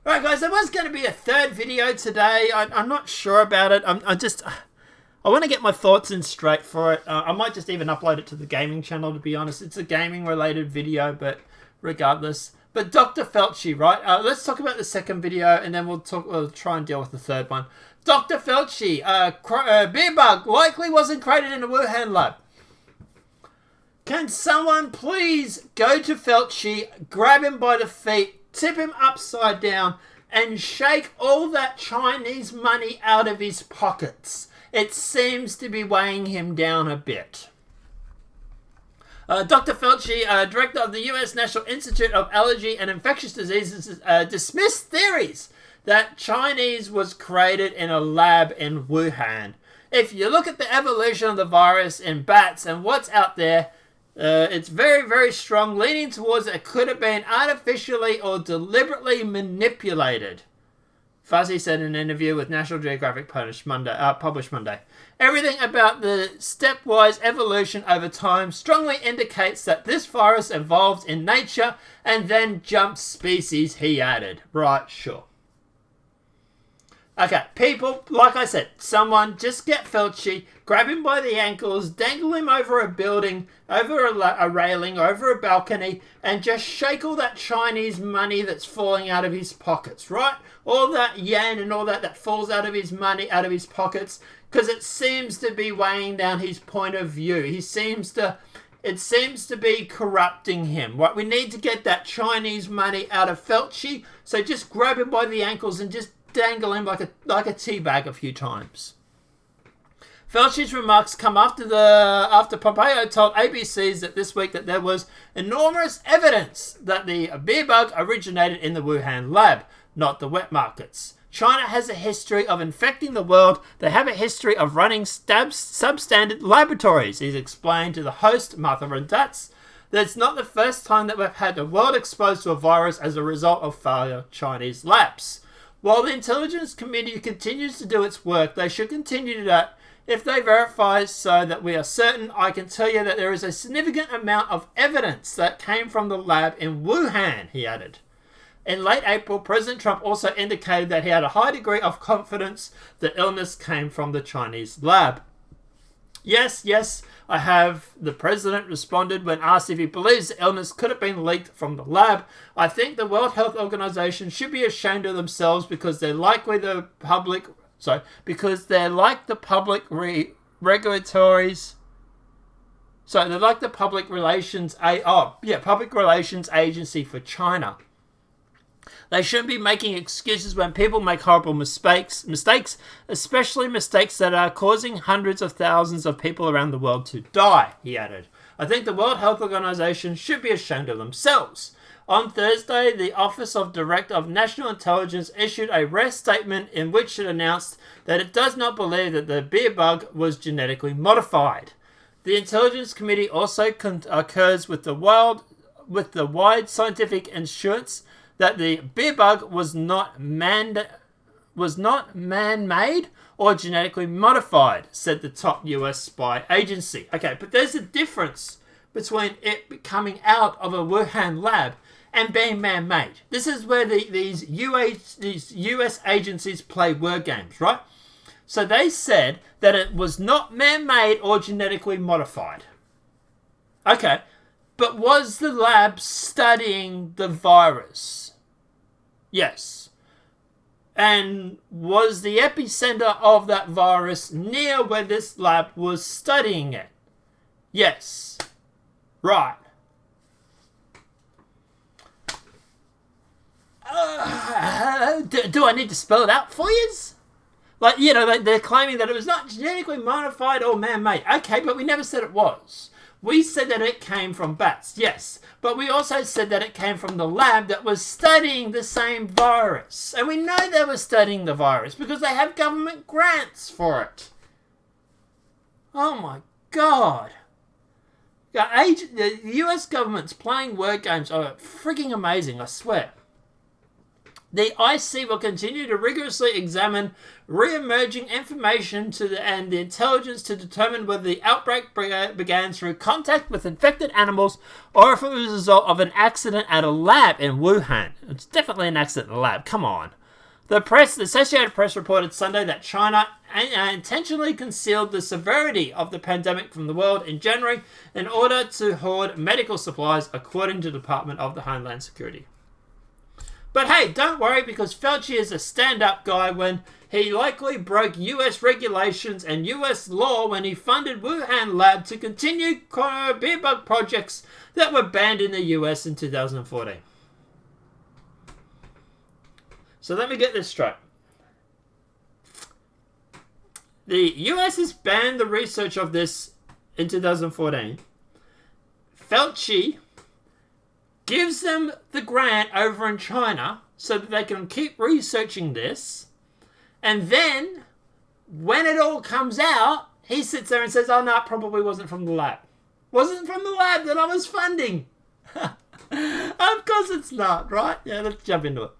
Alright guys, there was going to be a third video today. I'm not sure about it. I want to get my thoughts in straight for it. I might just even upload it to the gaming channel, to be honest. It's a gaming related video, but regardless. But Dr. Fauci, right? Let's talk about the second video and then we'll try and deal with the third one. Dr. Fauci, beer bug likely wasn't created in a Wuhan lab. Can someone please go to Fauci, grab him by the feet, tip him upside down, and shake all that Chinese money out of his pockets? It seems to be weighing him down a bit. Dr. Fauci, director of the U.S. National Institute of Allergy and Infectious Diseases, dismissed theories that Chinese was created in a lab in Wuhan. If you look at the evolution of the virus in bats and what's out there, it's very, very strong, leaning towards it could have been artificially or deliberately manipulated. Fuzzy said in an interview with National Geographic published Monday. Everything about the stepwise evolution over time strongly indicates that this virus evolved in nature and then jumped species, he added. Right, sure. Okay, people, like I said, someone just get Fauci, grab him by the ankles, dangle him over a building, over a railing, over a balcony, and just shake all that Chinese money that's falling out of his pockets, right? All that yen and all that falls out of his money, out of his pockets, because it seems to be weighing down his point of view. It seems to be corrupting him. Right? We need to get that Chinese money out of Fauci, so just grab him by the ankles and just dangle him like a tea bag a few times. Fauci's remarks come after Pompeo told ABC's that this week that there was enormous evidence that the beer bug originated in the Wuhan lab, not the wet markets. China has a history of infecting the world. They have a history of running substandard laboratories, he's explained to the host, Martha Rendatz. That's not the first time that we've had the world exposed to a virus as a result of failure Chinese labs. While the Intelligence Committee continues to do its work, they should continue to do that. If they verify so that we are certain, I can tell you that there is a significant amount of evidence that came from the lab in Wuhan, he added. In late April, President Trump also indicated that he had a high degree of confidence the illness came from the Chinese lab. Yes, I have. The president responded when asked if he believes the illness could have been leaked from the lab. I think the World Health Organization should be ashamed of themselves because they're like the public public relations agency for China. They shouldn't be making excuses when people make horrible mistakes, especially mistakes that are causing hundreds of thousands of people around the world to die, he added. I think the World Health Organization should be ashamed of themselves. On Thursday, the Office of Director of National Intelligence issued a rare statement in which it announced that it does not believe that the beer bug was genetically modified. The Intelligence Committee also concurs with the wide scientific assurance that the beer bug was not man-made or genetically modified, said the top US spy agency. Okay, but there's a difference between it coming out of a Wuhan lab and being man-made. This is where these US agencies play word games, right? So they said that it was not man-made or genetically modified. Okay, but was the lab studying the virus? Yes. And was the epicenter of that virus near where this lab was studying it? Yes. Right. Do I need to spell it out for you? Like, they're claiming that it was not genetically modified or man-made. Okay, but we never said it was. We said that it came from bats, yes. But we also said that it came from the lab that was studying the same virus. And we know they were studying the virus because they have government grants for it. Oh my God. The US government's playing word games are freaking amazing, I swear. The IC will continue to rigorously examine re-emerging information and the intelligence to determine whether the outbreak began through contact with infected animals or if it was a result of an accident at a lab in Wuhan. It's definitely an accident in a lab, come on. The Associated Press reported Sunday that China intentionally concealed the severity of the pandemic from the world in January in order to hoard medical supplies, according to the Department of the Homeland Security. But hey, don't worry, because Fauci is a stand-up guy when he likely broke US regulations and US law when he funded Wuhan lab to continue beer bug projects that were banned in the US in 2014. So let me get this straight. The US has banned the research of this in 2014. Fauci gives them the grant over in China so that they can keep researching this. And then, when it all comes out, he sits there and says, oh, no, it probably wasn't from the lab. Wasn't from the lab that I was funding. Of course it's not, right? Yeah, let's jump into it.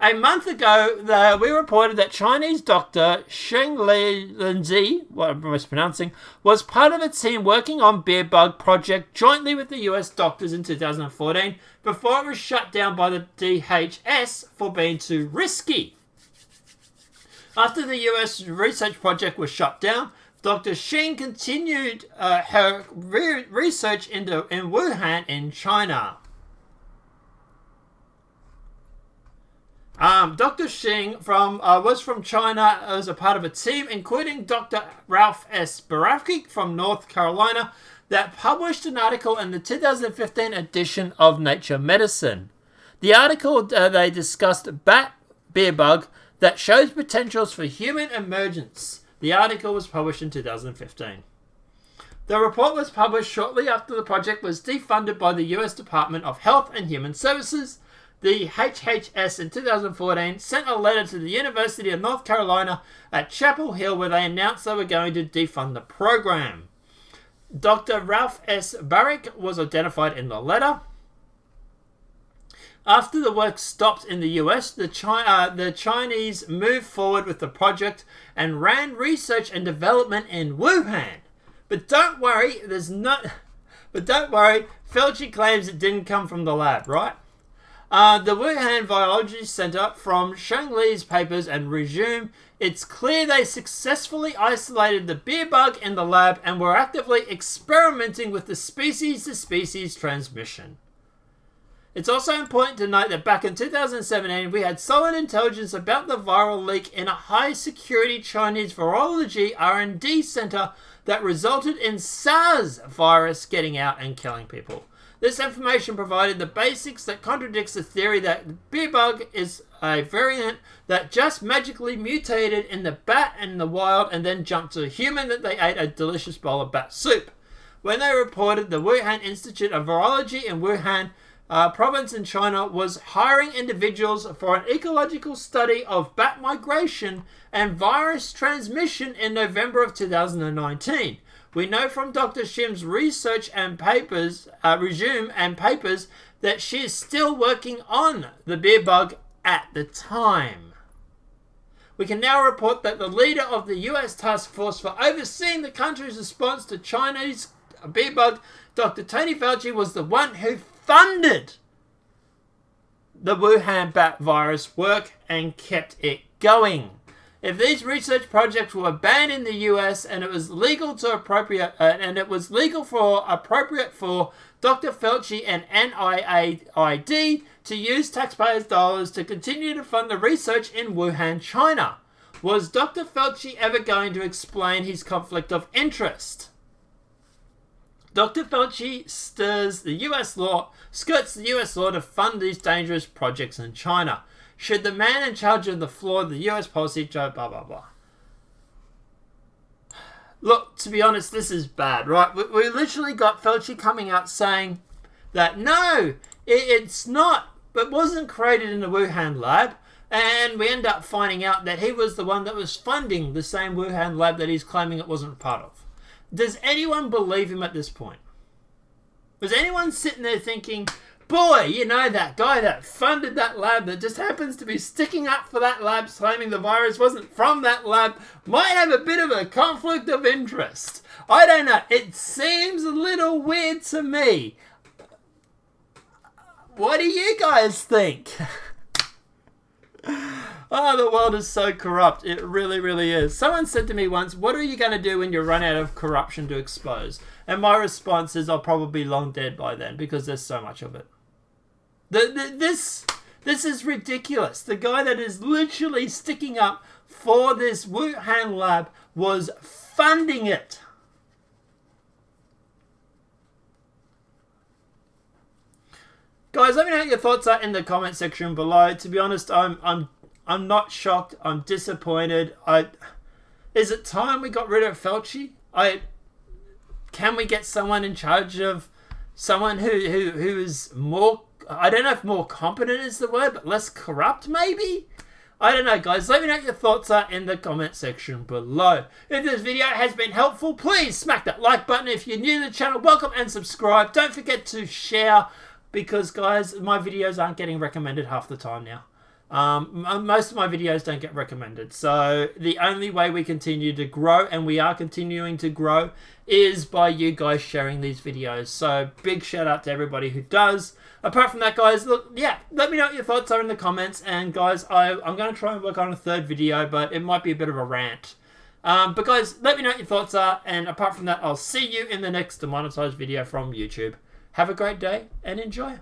A month ago, we reported that Chinese doctor Sheng Linzi, what I'm mispronouncing, was part of a team working on beer bug project jointly with the US doctors in 2014 before it was shut down by the DHS for being too risky. After the US research project was shut down, Dr. Sheng continued her research in Wuhan in China. Dr. Sheng was from China as a part of a team, including Dr. Ralph S. Barafki from North Carolina, that published an article in the 2015 edition of Nature Medicine. The article, they discussed bat beer bug that shows potentials for human emergence. The article was published in 2015. The report was published shortly after the project was defunded by the US Department of Health and Human Services. The HHS in 2014 sent a letter to the University of North Carolina at Chapel Hill where they announced they were going to defund the program. Dr. Ralph S. Barrick was identified in the letter. After the work stopped in the US, the Chinese moved forward with the project and ran research and development in Wuhan. But don't worry, Fauci claims it didn't come from the lab, right? The Wuhan Virology Center, from Sheng Li's papers and Resume, it's clear they successfully isolated the beer bug in the lab and were actively experimenting with the species-to-species transmission. It's also important to note that back in 2017, we had solid intelligence about the viral leak in a high-security Chinese virology R&D center that resulted in SARS virus getting out and killing people. This information provided the basics that contradicts the theory that beer bug is a variant that just magically mutated in the bat in the wild and then jumped to a human that they ate a delicious bowl of bat soup. When they reported, the Wuhan Institute of Virology in Wuhan province in China was hiring individuals for an ecological study of bat migration and virus transmission in November of 2019. We know from Dr. Shim's research and papers, that she is still working on the beer bug at the time. We can now report that the leader of the US task force for overseeing the country's response to Chinese beer bug, Dr. Tony Fauci, was the one who funded the Wuhan bat virus work and kept it going. If these research projects were banned in the US and it was legal for appropriate for Dr. Fauci and NIAID to use taxpayers' dollars to continue to fund the research in Wuhan, China, was Dr. Fauci ever going to explain his conflict of interest? Dr. Fauci skirts the US law to fund these dangerous projects in China. Should the man in charge of the floor of the US policy, Joe, blah, blah, blah. Look, to be honest, this is bad, right? We literally got Fauci coming out saying that, no, it's not, but wasn't created in the Wuhan lab. And we end up finding out that he was the one that was funding the same Wuhan lab that he's claiming it wasn't part of. Does anyone believe him at this point? Was anyone sitting there thinking, boy, you know, that guy that funded that lab that just happens to be sticking up for that lab, claiming the virus wasn't from that lab, might have a bit of a conflict of interest. I don't know. It seems a little weird to me. What do you guys think? Oh, the world is so corrupt. It really, really is. Someone said to me once, what are you going to do when you run out of corruption to expose? And my response is, I'll probably be long dead by then because there's so much of it. This is ridiculous. The guy that is literally sticking up for this Wuhan lab was funding it. Guys, let me know what your thoughts are in the comment section below. To be honest, I'm not shocked. I'm disappointed. Is it time we got rid of Fauci? Can we get someone in charge of someone who is more, I don't know if more competent is the word, but less corrupt maybe? I don't know, guys. Let me know what your thoughts are in the comment section below. If this video has been helpful, please smack that like button. If you're new to the channel, welcome and subscribe. Don't forget to share because, guys, my videos aren't getting recommended half the time now. Most of my videos don't get recommended. So the only way we continue to grow, and we are continuing to grow, is by you guys sharing these videos. So big shout out to everybody who does. Apart from that, guys, look, yeah, let me know what your thoughts are in the comments. And guys, I'm going to try and work on a third video, but it might be a bit of a rant. But guys, let me know what your thoughts are. And apart from that, I'll see you in the next demonetized video from YouTube. Have a great day and enjoy.